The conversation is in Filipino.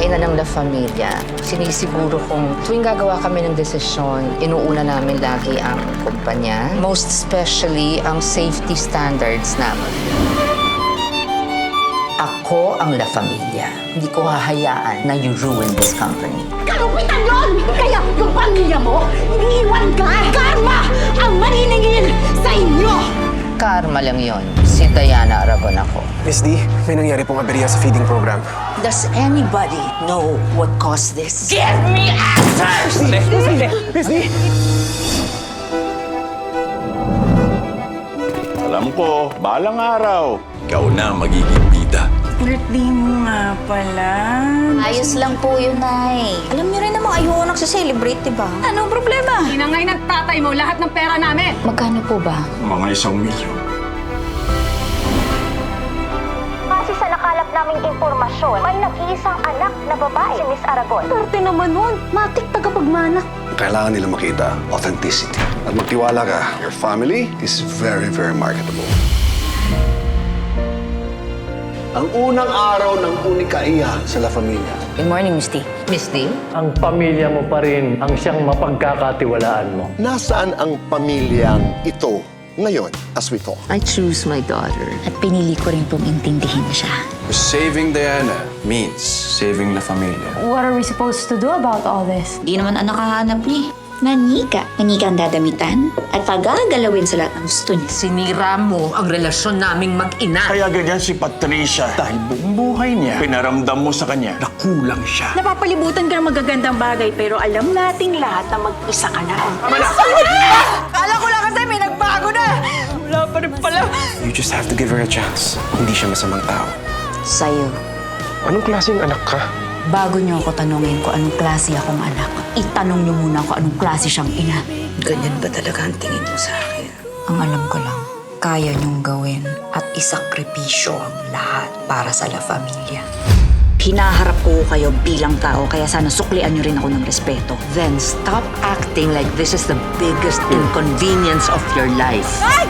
ina ng La Familia, sinisiguro kung tuwing gagawa kami ng desisyon, inuuna namin lagi ang kumpanya. Most especially, ang safety standards namin. Ako ang La Familia. Hindi ko hahayaan na you ruin this company. Kalupitan yun! Kaya yung pamilya mo, iniiwan ka! Karma ang maniningil sa inyo! Karma lang yon. Si Diana Aragon ako. Miss D, may nangyari pong aberya sa feeding program. Does anybody know what caused this? Give me answers! Miss D! Alam ko, balang araw, ikaw na magiging bida. Birthday mo nga pala. Ayos lang po yun, Nay. Alam niyo rin namang ayoko nagsiselebrate, diba? Anong problema? Inangay ng tatay mo lahat ng pera namin! Magkano po ba? Mga 1 milyon. Kasi sa nakalap naming impormasyon, may nag-iisang anak na babae si Miss Aragon. Swerte naman nun! Matik tagapagmana! Kailangan nila makita authenticity. At magtiwala ka, your family is very, very marketable. Ang unang araw ng unikaiya sa La Familia. Good morning, Miss D. Miss D? Ang pamilya mo pa rin ang siyang mapagkakatiwalaan mo. Nasaan ang pamilyang ito ngayon as we talk? I choose my daughter. At pinili ko rin pong intindihin siya. Saving Diana means saving La Familia. What are we supposed to do about all this? Di naman ang nakahanap niya. Manika. Manika ang dadamitan at pagagalawin sa lahat ng gusto niya. Sinira mo ang relasyon naming mag-ina. Kaya ganyan si Patricia. Dahil buong buhay niya, pinaramdam mo sa kanya na kulang siya. Napapalibutan ka ng magagandang bagay pero alam nating lahat na mag-isa ka na. Kala ko lang kasi may nagbago na! Wala pa rin pala! You just have to give her a chance. Hindi siya masamang tao. Sa'yo. Anong klaseng anak ka? Bago niyo ako tanungin kung anong klase akong anak, itanong niyo muna kung anong klase siyang ina. Ganyan ba talaga ang tingin mo sa akin? Ang alam ko lang, kaya niyong gawin at isakripisyo ang lahat para sa La Familia. Hinaharap ko kayo bilang tao, kaya sana suklian niyo rin ako ng respeto. Then stop acting like this is the biggest inconvenience of your life. Ay!